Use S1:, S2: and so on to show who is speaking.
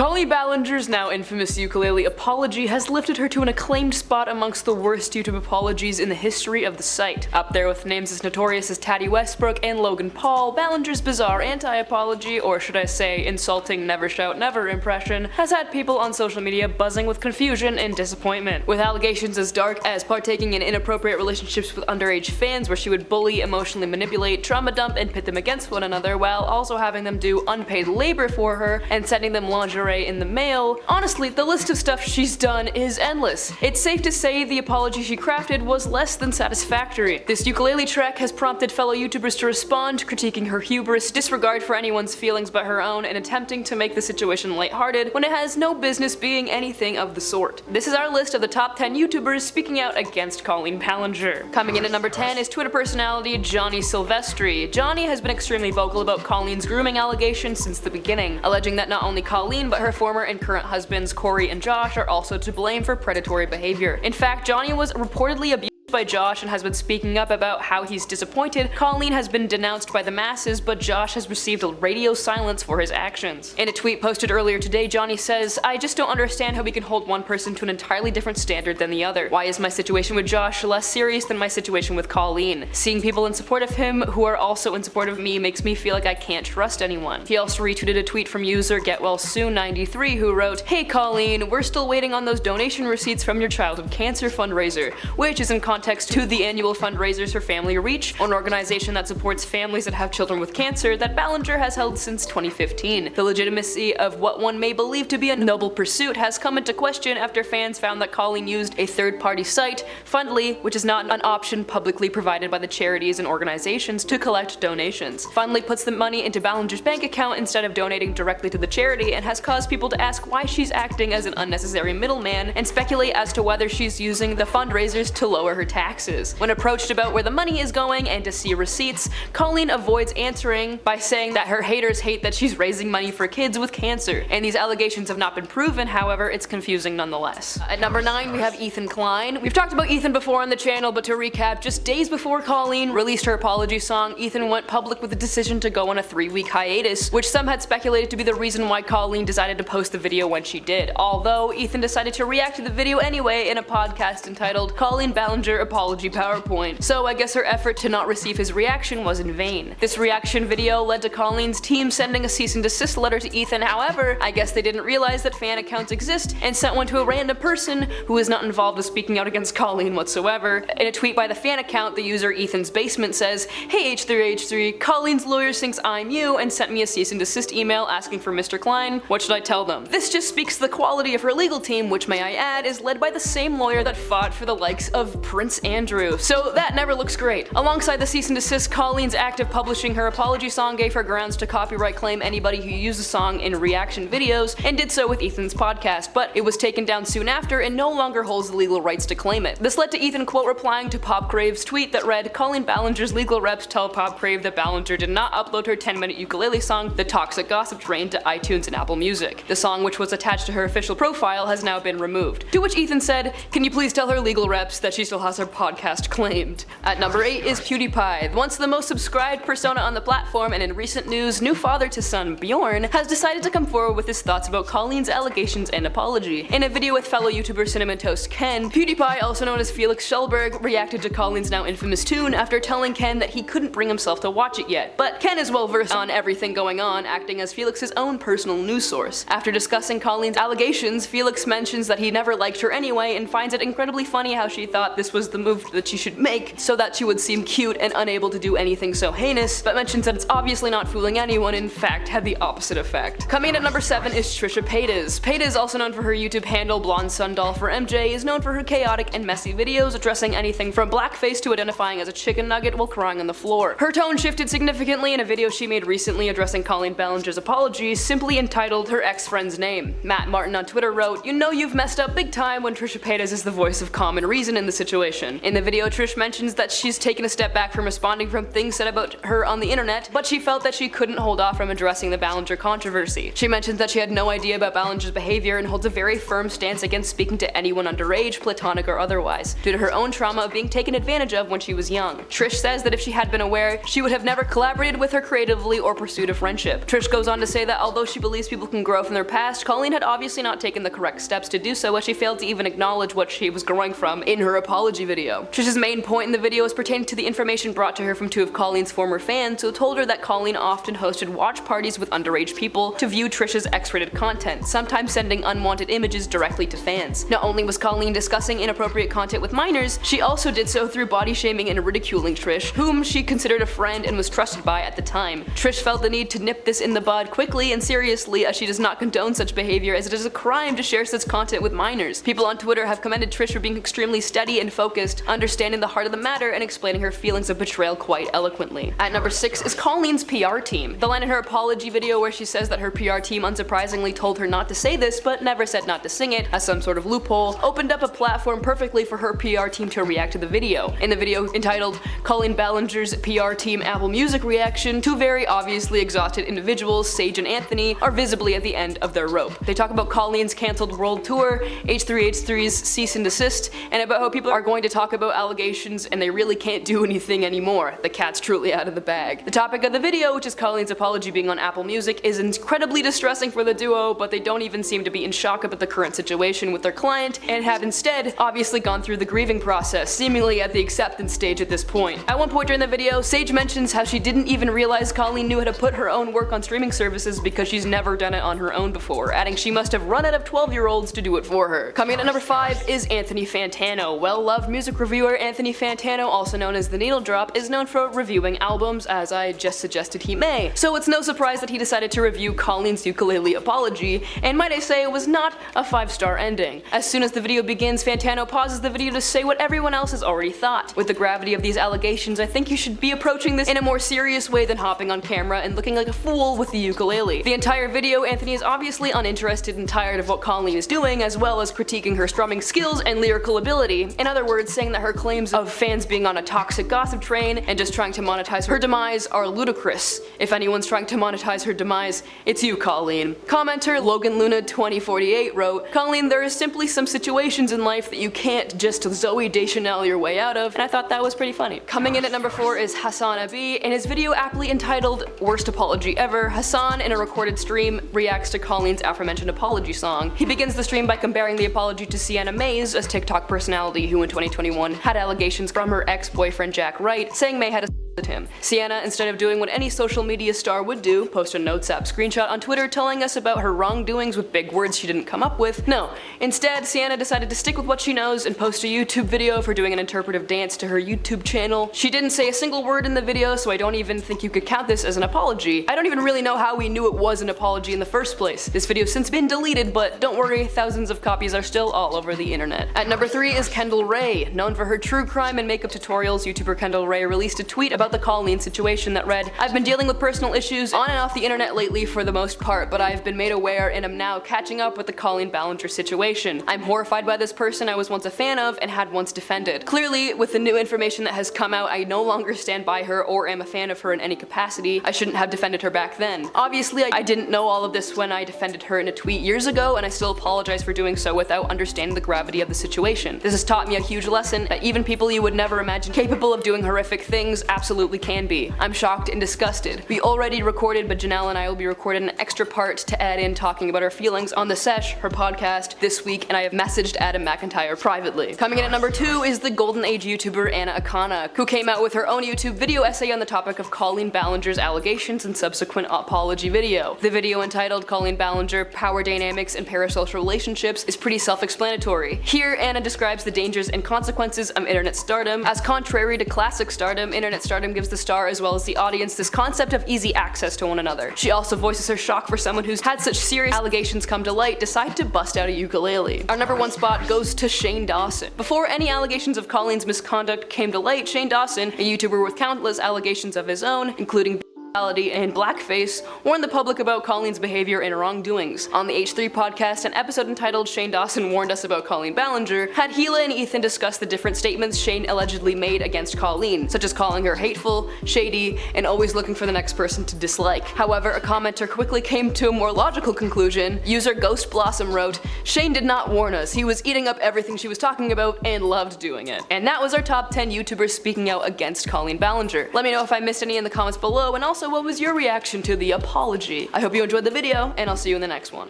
S1: Colleen Ballinger's now infamous ukulele apology has lifted her to an acclaimed spot amongst the worst YouTube apologies in the history of the site. Up there with names as notorious as Taddy Westbrook and Logan Paul, Ballinger's bizarre anti-apology, or should I say insulting never shout never impression, has had people on social media buzzing with confusion and disappointment. With allegations as dark as partaking in inappropriate relationships with underage fans where she would bully, emotionally manipulate, trauma dump, and pit them against one another while also having them do unpaid labor for her and sending them lingerie in the mail. Honestly, the list of stuff she's done is endless. It's safe to say the apology she crafted was less than satisfactory. This ukulele track has prompted fellow YouTubers to respond, critiquing her hubris, disregard for anyone's feelings but her own, and attempting to make the situation lighthearted when it has no business being anything of the sort. This is our list of the top 10 YouTubers speaking out against Colleen Ballinger. Coming in at number 10 is Twitter personality Johnny Silvestri. Johnny has been extremely vocal about Colleen's grooming allegations since the beginning, alleging that not only Colleen but her former and current husbands Corey and Josh are also to blame for predatory behavior. In fact, Johnny was reportedly abused by Josh and has been speaking up about how he's disappointed Colleen has been denounced by the masses, but Josh has received a radio silence for his actions. In a tweet posted earlier today, Johnny says, "I just don't understand how we can hold one person to an entirely different standard than the other. Why is my situation with Josh less serious than my situation with Colleen? Seeing people in support of him who are also in support of me makes me feel like I can't trust anyone." He also retweeted a tweet from user GetWellSoon93 who wrote, "Hey Colleen, we're still waiting on those donation receipts from your childhood cancer fundraiser," which is in context to the annual fundraisers for Family Reach, an organization that supports families that have children with cancer that Ballinger has held since 2015. The legitimacy of what one may believe to be a noble pursuit has come into question after fans found that Colleen used a third-party site, Fundly, which is not an option publicly provided by the charities and organizations to collect donations. Fundly puts the money into Ballinger's bank account instead of donating directly to the charity and has caused people to ask why she's acting as an unnecessary middleman and speculate as to whether she's using the fundraisers to lower her taxes. When approached about where the money is going and to see receipts, Colleen avoids answering by saying that her haters hate that she's raising money for kids with cancer, and these allegations have not been proven. However, it's confusing nonetheless. At number 9 we have Ethan Klein. We've talked about Ethan before on the channel, but to recap, just days before Colleen released her apology song, Ethan went public with a decision to go on a 3-week hiatus, which some had speculated to be the reason why Colleen decided to post the video when she did. Although, Ethan decided to react to the video anyway in a podcast entitled Colleen Ballinger Apology PowerPoint, so I guess her effort to not receive his reaction was in vain. This reaction video led to Colleen's team sending a cease and desist letter to Ethan. However, I guess they didn't realize that fan accounts exist and sent one to a random person who is not involved in speaking out against Colleen whatsoever. In a tweet by the fan account, the user Ethan's Basement says, "Hey H3H3, Colleen's lawyer thinks I'm you and sent me a cease and desist email asking for Mr. Klein. What should I tell them?" This just speaks to the quality of her legal team, which may I add is led by the same lawyer that fought for the likes of Prince Andrew. So that never looks great. Alongside the cease and desist, Colleen's act of publishing her apology song gave her grounds to copyright claim anybody who used the song in reaction videos, and did so with Ethan's podcast, but it was taken down soon after and no longer holds the legal rights to claim it. This led to Ethan quote replying to Popcrave's tweet that read, "Colleen Ballinger's legal reps tell Popcrave that Ballinger did not upload her 10-minute ukulele song, The Toxic Gossip Train, to iTunes and Apple Music. The song, which was attached to her official profile, has now been removed." To which Ethan said, "Can you please tell her legal reps that she still has her podcast claimed?" At number 8 is Pwediepie. Once the most subscribed persona on the platform, and in recent news, new father to son Bjorn, has decided to come forward with his thoughts about Colleen's allegations and apology. In a video with fellow YouTuber Cinnamon Toast Ken, Pwediepie, also known as Felix Schellberg, reacted to Colleen's now infamous tune after telling Ken that he couldn't bring himself to watch it yet. But Ken is well versed on everything going on, acting as Felix's own personal news source. After discussing Colleen's allegations, Felix mentions that he never liked her anyway and finds it incredibly funny how she thought this was the move that she should make so that she would seem cute and unable to do anything so heinous, but mentions that it's obviously not fooling anyone, in fact had the opposite effect. Coming in at number 7 is Trisha Paytas. Paytas, also known for her YouTube handle Blonde Sundoll for MJ, is known for her chaotic and messy videos addressing anything from blackface to identifying as a chicken nugget while crying on the floor. Her tone shifted significantly in a video she made recently addressing Colleen Ballinger's apologies, simply entitled Her Ex-Friend's Name. Matt Martin on Twitter wrote, "You know you've messed up big time when Trisha Paytas is the voice of common reason in the situation. situation. In the video, Trish mentions that she's taken a step back from responding from things said about her on the internet, but she felt that she couldn't hold off from addressing the Ballinger controversy. She mentions that she had no idea about Ballinger's behavior and holds a very firm stance against speaking to anyone underage, platonic or otherwise, due to her own trauma of being taken advantage of when she was young. Trish says that if she had been aware, she would have never collaborated with her creatively or pursued a friendship. Trish goes on to say that although she believes people can grow from their past, Colleen had obviously not taken the correct steps to do so, as she failed to even acknowledge what she was growing from in her apology video. Trish's main point in the video is pertaining to the information brought to her from two of Colleen's former fans, who told her that Colleen often hosted watch parties with underage people to view Trish's X-rated content, sometimes sending unwanted images directly to fans. Not only was Colleen discussing inappropriate content with minors, she also did so through body shaming and ridiculing Trish, whom she considered a friend and was trusted by at the time. Trish felt the need to nip this in the bud quickly and seriously, as she does not condone such behavior, as it is a crime to share such content with minors. People on Twitter have commended Trish for being extremely steady and focused, understanding the heart of the matter and explaining her feelings of betrayal quite eloquently. At number 6 is Colleen's PR team. The line in her apology video where she says that her PR team unsurprisingly told her not to say this but never said not to sing it as some sort of loophole, opened up a platform perfectly for her PR team to react to the video. In the video entitled Colleen Ballinger's PR Team Apple Music Reaction, two very obviously exhausted individuals, Sage and Anthony, are visibly at the end of their rope. They talk about Colleen's cancelled world tour, H3H3's cease and desist, and about how people are going to talk about allegations and they really can't do anything anymore. The cat's truly out of the bag. The topic of the video, which is Colleen's apology being on Apple Music, is incredibly distressing for the duo, but they don't even seem to be in shock about the current situation with their client and have instead obviously gone through the grieving process, seemingly at the acceptance stage at this point. At one point during the video, Sage mentions how she didn't even realize Colleen knew how to put her own work on streaming services because she's never done it on her own before, adding she must have run out of 12-year-olds to do it for her. Coming in at number 5 is Anthony Fantano. Well-loved music reviewer Anthony Fantano, also known as The Needle Drop, is known for reviewing albums, as I just suggested he may. So it's no surprise that he decided to review Colleen's ukulele apology, and might I say it was not a 5-star ending. As soon as the video begins, Fantano pauses the video to say what everyone else has already thought. With the gravity of these allegations, I think you should be approaching this in a more serious way than hopping on camera and looking like a fool with the ukulele. The entire video, Anthony is obviously uninterested and tired of what Colleen is doing, as well as critiquing her strumming skills and lyrical ability. In other words, saying that her claims of fans being on a toxic gossip train and just trying to monetize her demise are ludicrous. If anyone's trying to monetize her demise, it's you, Colleen. Commenter Logan Luna 2048 wrote, "Colleen, there is simply some situations in life that you can't just Zoe Deschanel your way out of," and I thought that was pretty funny. Coming in at number 4 is HasanAbi. In his video aptly entitled Worst Apology Ever, Hasan, in a recorded stream, reacts to Colleen's aforementioned apology song. He begins the stream by comparing the apology to Sienna May's, a TikTok personality who in 2021 had allegations from her ex-boyfriend Jack Wright, saying May had assaulted him. Sienna, instead of doing what any social media star would do, post a notes app screenshot on Twitter telling us about her wrongdoings with big words she didn't come up with. No, instead Sienna decided to stick with what she knows and post a YouTube video for doing an interpretive dance to her YouTube channel. She didn't say a single word in the video, so I don't even think you could count this as an apology. I don't even really know how we knew it was an apology in the first place. This video has since been deleted, but don't worry, thousands of copies are still all over the internet. At number 3 is Kendall Rae. Known for her true crime and makeup tutorials, YouTuber Kendall Rae released a tweet about the Colleen situation that read, "I've been dealing with personal issues on and off the internet lately for the most part, but I've been made aware and am now catching up with the Colleen Ballinger situation. I'm horrified by this person I was once a fan of and had once defended. Clearly, with the new information that has come out, I no longer stand by her or am a fan of her in any capacity. I shouldn't have defended her back then. Obviously, I didn't know all of this when I defended her in a tweet years ago, and I still apologize for doing so without understanding the gravity of the situation. This has taught me a huge lesson that even people you would never imagine capable of doing horrific things absolutely can be. I'm shocked and disgusted. We already recorded, but Janelle and I will be recording an extra part to add in talking about our feelings on The Sesh, her podcast, this week, and I have messaged Adam McIntyre privately." Coming in at number 2 is the Golden Age YouTuber Anna Akana, who came out with her own YouTube video essay on the topic of Colleen Ballinger's allegations and subsequent apology video. The video, entitled Colleen Ballinger, Power Dynamics and Parasocial Relationships, is pretty self-explanatory. Here, Anna describes the dangers and consequences of internet stardom. As contrary to classic stardom, internet stardom gives the star as well as the audience this concept of easy access to one another. She also voices her shock for someone who's had such serious allegations come to light decide to bust out a ukulele. Our number 1 spot goes to Shane Dawson. Before any allegations of Colleen's misconduct came to light, Shane Dawson, a YouTuber with countless allegations of his own, including and blackface warned the public about Colleen's behavior and wrongdoings. On the H3 podcast, an episode entitled Shane Dawson Warned Us About Colleen Ballinger had Hila and Ethan discuss the different statements Shane allegedly made against Colleen, such as calling her hateful, shady, and always looking for the next person to dislike. However, a commenter quickly came to a more logical conclusion. User Ghost Blossom wrote, "Shane did not warn us, he was eating up everything she was talking about and loved doing it." And that was our top 10 YouTubers speaking out against Colleen Ballinger. Let me know if I missed any in the comments below, and also what was your reaction to the apology. I hope you enjoyed the video, and I'll see you in the next one.